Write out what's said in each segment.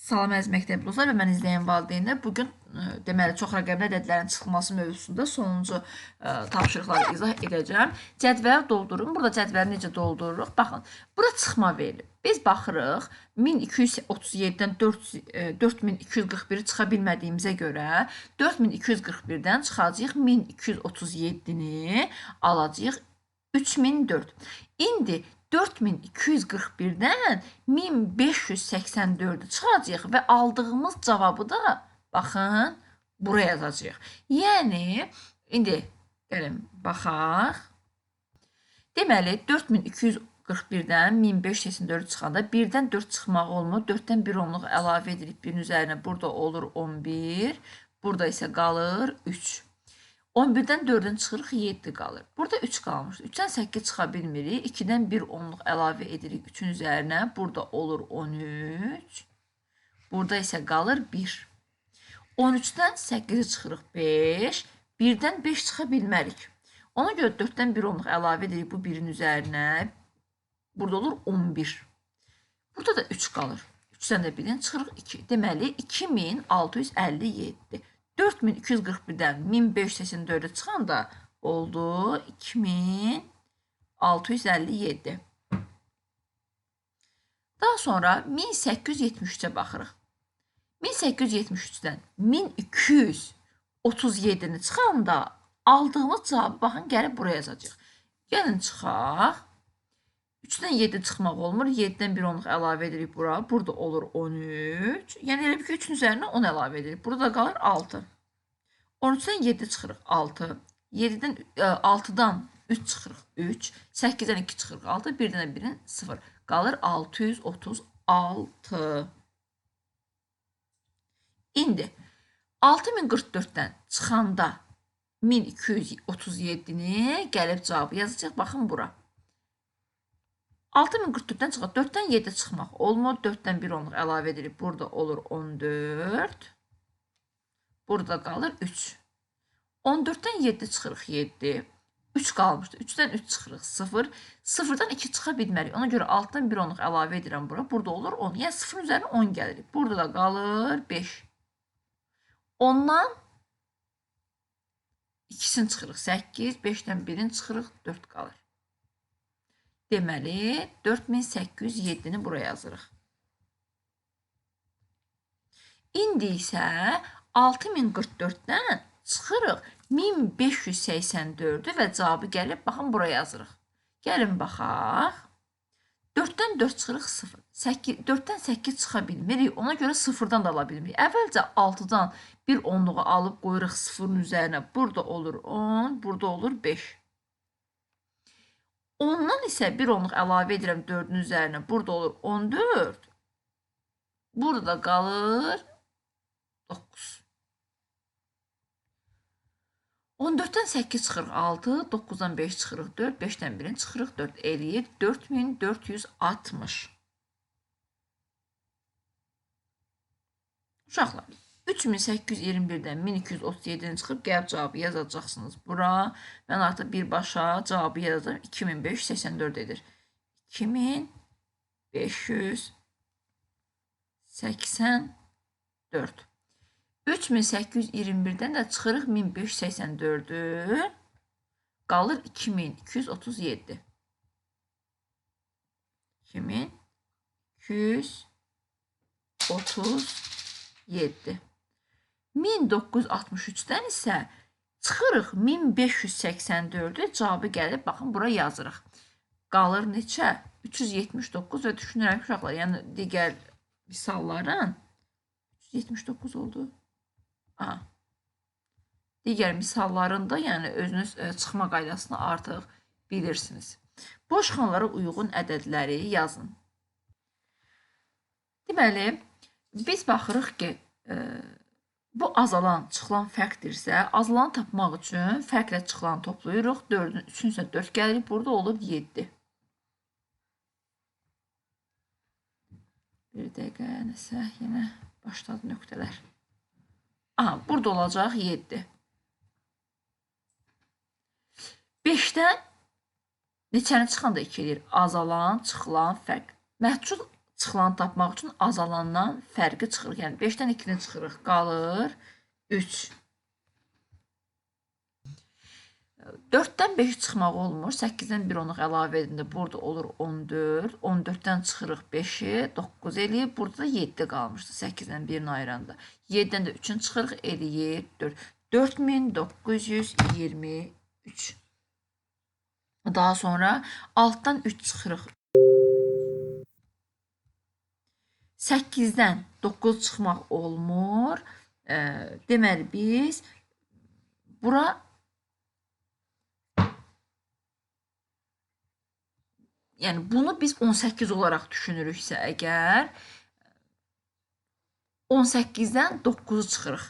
Salam əziz məktəbli dostlar və mən izləyən valideynlər. Bugün deməli çox rəqəmli ədədlərin çıxılması mövzusunda sonuncu tapşırıqları izah edəcəm. Cədvəli doldurun. Burada cədvəli necə doldururuq? Baxın, bura çıxma verilib. Biz baxırıq 1237-dən 4241-i çıxa bilmədiyimizə görə 4241-dən çıxacağıq 1237-ni alacağıq 3004. İndi 4241-dən 1584-ü çıxacağıq və aldığımız cavabı da baxın buraya yazacağıq. Yəni indi gəlin baxaq. Deməli 4241-dən 1584 çıxanda 1-dən 4 çıxmaq olmur. 4-dən 1 onluq əlavə edirik 1-in üzərinə. Burada olur 11. Burada isə qalır 3. 11-dən 4-ün çıxırıq 7 qalır. Burada 3 qalmışdır. 3-dən 8 çıxa bilmirik. 2-dən 1 onluq əlavə edirik 3-ün üzərinə. Burada olur 13. Burada isə qalır 1. 13-dən 8-i çıxırıq 5. 1-dən 5 çıxa bilmərik. Ona görə 4-dən 1 onluq əlavə edirik bu 1-in üzərinə. Burada olur 11. Burada da 3 qalır. 3-dən də 1-in çıxırıq 2. Deməli 2657. 4241-dən 1584-ə çıxanda oldu 2657. Daha sonra 1873-ə baxırıq. 1873-dən 1237-ni çıxanda aldığımız cavabı baxın gəlib buraya yazacağıq. Gəlin çıxaq. 3-dən 7 çıxmaq olmur. 7-dən 1 onluq əlavə edirik bura. Burada olur 13. Yəni elə bir ki 3-ün üzərinə 10 əlavə edirik. Burada qalır 6. 13-dən 7 çıxırıq 6. 7-dən 6-dan 3 çıxırıq 3. 8-dən 2 çıxırıq 6. 1-dən 1-in 0. Qalır 636. İndi 6044-dən çıxanda 1237-ni gəlib cavabı yazacaq. Baxın bura. 6044-dən çıxaq. 4-dən 7 çıxmaq olmur. 4-dən 1 onluq əlavə edirik. Burada olur 14. Burada qalır 3. 14-dən 7 çıxırıq 7. 3 qalmışdır. 3-dən 3 çıxırıq 0. 0-dan 2 çıxa bilmərik. Ona görə 6-dan 1 onluq əlavə edirəm bura. Burada olur 10. Yəni 0-ın üzərinə 10 gəlirik. Burada da qalır 5. 10-dan 2-sini çıxırıq 8. 5-dən 1-in çıxırıq 4 qalır. Deməli 4807-ni buraya yazırıq. İndi isə 6044-dən çıxırıq 1584-ü və cavabı gəlib baxın buraya yazırıq. Gəlin baxaq. 4-dən 4 çıxırıq 0. 4-dən 8 çıxa bilmirik. Ona görə 0-dan da ala bilmirik. Əvvəlcə 6-dan bir onluğu alıb qoyuruq 0-ın üzərinə. Burada olur 10, burada olur 5. 10-dan isə bir onluq əlavə edirəm 4-ün üzərinə. Burada olur 14. Burada qalır 9. 14-dən 8 çıxırıq 6. 9-dan 5 çıxırıq 4. 5-dən 1-in çıxırıq 4. Eləyir 4460. Uşaqlar. 3821-dən 1237-ni çıxıb gəlib cavabı yazacaqsınız bura. Mən artıq birbaşa cavabı yazacağım. 2584 edir. 2584. 3821-dən də çıxırıq 1584-ü. Qalır 2237. 2237. 1963-dən isə çıxırıq 1584-ü, cavabı gəlib, baxın, bura yazırıq. Qalır neçə? 379 və düşünürəm ki, uşaqlar, yəni digər misalların 379 oldu. Aha. Digər misallarında, yəni özünüz çıxma qaydasını artıq bilirsiniz. Boş xanlara uyğun ədədləri yazın. Deməli, biz baxırıq ki, bu azalan, çıxılan fərqdirsə, azalanı tapmaq üçün fərqlə çıxılanı toplayırıq. 4-ün 3-ün isə 4 gəlirik. Burada olur 7. Bir dəqiqə, nəsə, yenə başladı nöqtələr. Aha, burada olacaq 7. 5-dən neçəni çıxanda 2 edir? Azalan, çıxılan fərq. Məhsul çıxılan tapmaq üçün azalandan fərqi çıxırıq. Yəni 5-dən 2-ni çıxırıq, qalır 3. 4-dən 5 çıxmaq olmur. 8-dən 1 onluq əlavə edəndə burada olur 14. 14-dən çıxırıq 5-i, 9 eləyir. Burada da 7 qalmışdı 8-dən 1-ni ayıranda. 7-dən də 3-ünü çıxırıq, eləyir 4. 4923. Daha sonra altdan 3 çıxırıq. 8-dən 9 çıxmaq olmur. Deməli biz bura yəni bunu biz 18 olaraq düşünürüksə əgər 18-dən 9-u çıxırıq.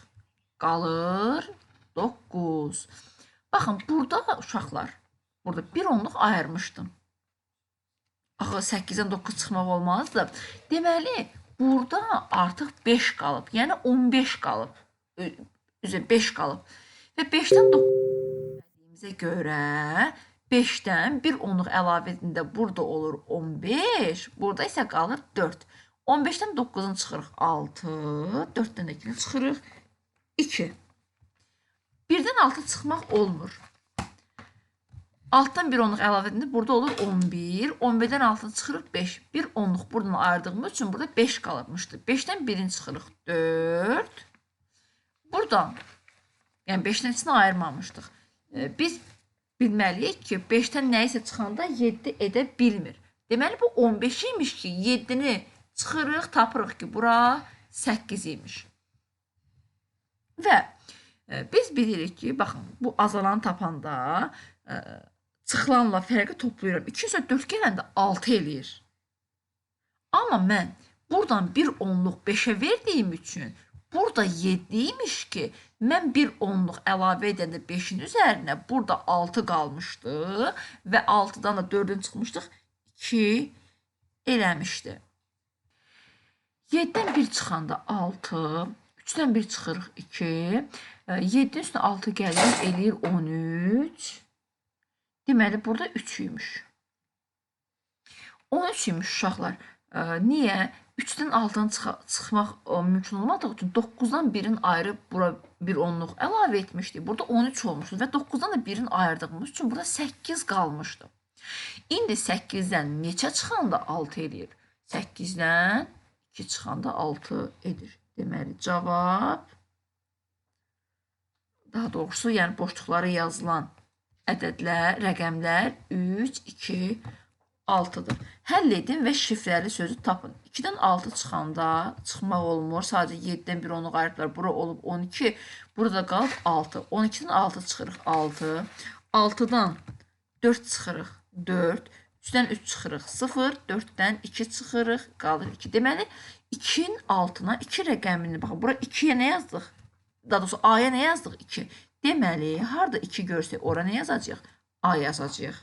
Qalır 9. Baxın, burada uşaqlar, burada 1 onluq ayırmışdım. Axı 8-dən 9 çıxmaq olmazdı. Deməli, burada artıq 5 qalıb. Yəni 15 qalıb. Üzə 5 qalıb. Və 5-dən 9 dediyimizə görə 5-dən 1 onluq əlavə edəndə burada olur 15. Burada isə qalır 4. 15-dən 9-unu çıxırıq 6. 4-dən 2-ni çıxırıq 2. 1-dən 6 çıxmaq olmur. 6-dan 1 onluq əlavə edəndə burada olur 11. 11-dən 6-ını çıxırıq 5. 1 onluq buradan ayırdığımız üçün burada 5 qalıbmışdı. 5-dən 1-ini çıxırıq 4. Buradan, yəni 5-dən içini ayırmamışdıq. Biz bilməliyik ki, 5-dən nəyisə çıxanda 7 edə bilmir. Deməli, bu 15 imiş ki, 7-ni çıxırıq, tapırıq ki, bura 8 imiş. Və biz bilirik ki, baxın, bu azalanı tapanda çıxılanla fərqi toplayıram. 2 isə 4 gələndə 6 eləyir. Amma mən buradan 1 onluq 5-ə verdiyim üçün burada 7 imiş ki, mən 1 onluq əlavə edəndə 5-in üzərinə burada 6 qalmışdı və 6-dan da 4-ün çıxmışdıq, 2 eləmişdi. 7-dən 1 çıxanda 6, 3-dən 1 çıxırıq 2, 7-nin üstünə 6 gəlir, eləyir 13. Deməli, burada 3 imiş. 13 imiş uşaqlar. Niyə? 3-dən 6-dan çıxmaq mümkün olmadığı üçün 9-dan 1-in ayırıb bura 1 onluq əlavə etmişdik. Burada 13 olmuşdu və 9-dan da 1-in ayırdığımız üçün burada 8 qalmışdı. İndi 8-dən neçə çıxanda 6 edir? 8-dən 2 çıxanda 6 edir. Deməli, cavab, daha doğrusu, yəni boşluqlara yazılan ədədlər, rəqəmlər 3, 2, 6-dır. Həll edin və şifrəli sözü tapın. 2-dən 6 çıxanda çıxmaq olmur. Sadəcə 7-dən 1 onu qayırıblar. Bura olub 12. Burada qalıb 6. 12-dən 6 çıxırıq 6. 6-dan 4 çıxırıq 4. 3-dən 3 çıxırıq 0. 4-dən 2 çıxırıq. Qalır 2. Deməli, 2-nin altına 2 rəqəmini, baxın, bura 2-yə nə yazdıq? Daha doğrusu A-ya nə yazdıq? 2. Deməli, harada 2 görsək, ora nə yazacaq? A yazacaq.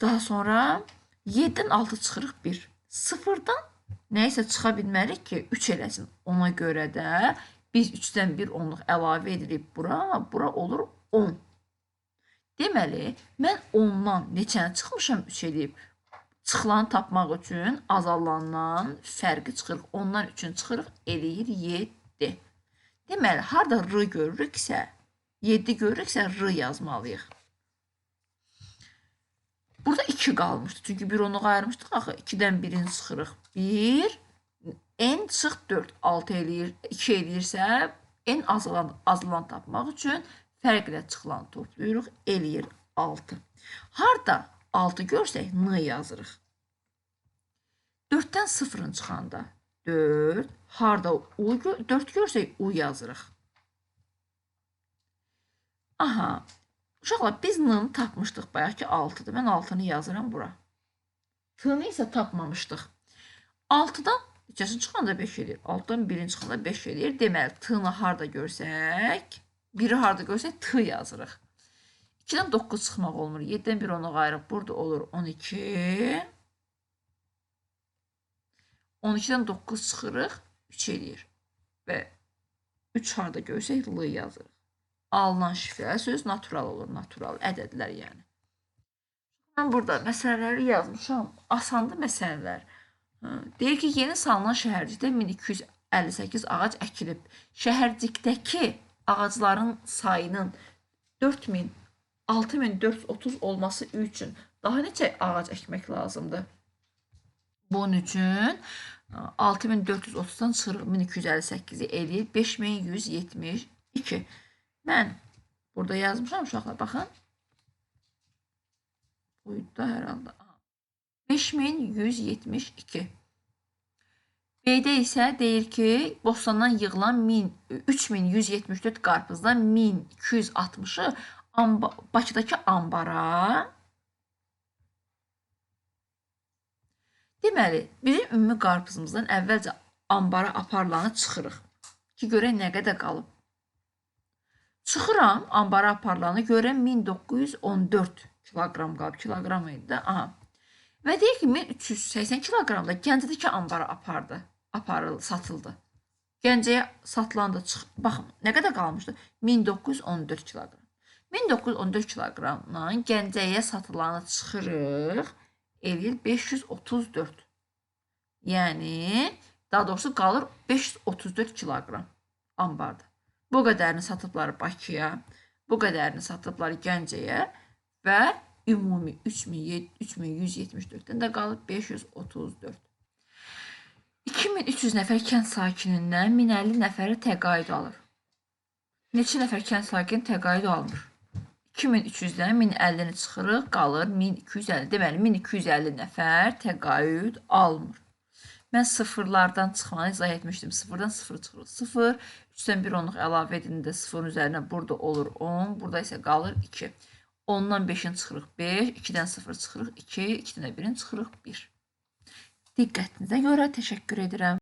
Daha sonra 7-dən 6 çıxırıq 1. 0-dan nəysə çıxa bilmərik ki, 3 eləsin. Ona görə də biz 3-dən 1 onluq əlavə edirik bura. Bura olur 10. Deməli, mən 10-dan neçəni çıxmışam 3 eləyib. Çıxılanı tapmaq üçün azalandan fərqi çıxırıq. 10-dan 3-ünü çıxırıq, eləyir 7. Deməli, harada R görürüksə, 7 görürüksə R yazmalıyıq. Burada 2 qalmışdı. Çünki 1 onluq ayırmışdıq. Axı 2-dən 1-ini çıxırıq. 1, n çıx 4, 6 eləyir. 2 eləyirsə, n azalan tapmaq üçün fərqlə çıxılanı toplayırıq. Eləyir 6. Harada 6 görsək, n yazırıq. 4-dən 0-ın çıxanda 4, harada 4 görsək, u yazırıq. Aha, uşaqlar, biz n-ni tapmışdıq bayaq ki 6-dır. Mən 6-nı yazıram bura. T-ni isə tapmamışdıq. 6-dan neçəsini çıxanda 5 edir. 6-dan 1-in çıxanda 5 edir. Deməli, t-ni harada görsək, 1-i harada görsək, t yazırıq. 2-dən 9 çıxmaq olmur. 7-dən 1 onu ayırıb. Burada olur 12. 12-dən 9 çıxırıq. 3 eləyir. Və 3 harada görsək, l yazırıq. Alınan şifrəli söz natural olur. Natural ədədlər yəni. Mən burada məsələləri yazmışam. Asandı məsələlər. Deyir ki, yeni salınan şəhərcikdə 1258 ağac əkilib. Şəhərcikdəki ağacların sayının 4000, 6430 olması üçün daha neçə ağac əkmək lazımdır? Bunun üçün 6430-dan çıxırıq 1258-i eləyir 5172. Mən burada yazmışam uşaqlar, baxın. Buydu da hər halda. 5172. B-də isə deyir ki, bostandan yığılan 3174 qarpızdan 1260-ı Bakıdakı ambara. Deməli, bizim ümumi qarpızımızdan əvvəlcə ambara aparılanı çıxırıq ki, görək nə qədər qalıb. Çıxıram, ambara aparılanı görəm 1914 kiloqram qalıb. Kiloqram idi də. Aha. Və deyir ki, 1380 kiloqramda Gəncədəki ambara aparıldı, satıldı. Gəncəyə satılandı, baxın, nə qədər qalmışdı? 1914 kiloqram. 1914 kiloqramdan Gəncəyə satılanı çıxırıq, eləyir 534. Yəni, daha doğrusu qalır 534 kiloqram ambarda. Bu qədərini satıblar Bakıya, bu qədərini satıblar Gəncəyə və ümumi 3174-dən də qalıb 534. 2300 nəfər kənd sakinindən 1050 nəfəri təqaüd alır. Neçə nəfər kənd sakini təqaüd almır? 2300-dən 1050-ni çıxırıq, qalır 1250. Deməli, 1250 nəfər təqaüd almır. Mən sıfırlardan çıxmanı izah etmişdim. Sıfırdan sıfır çıxırıq. 0, 3-dən 1 onluq əlavə edində sıfırın üzərinə burada olur 10, burada isə qalır 2. 10-dan 5-in çıxırıq 5, 2-dən 0 çıxırıq 2, 2-dən 1-in çıxırıq 1. Diqqətinizə görə təşəkkür edirəm.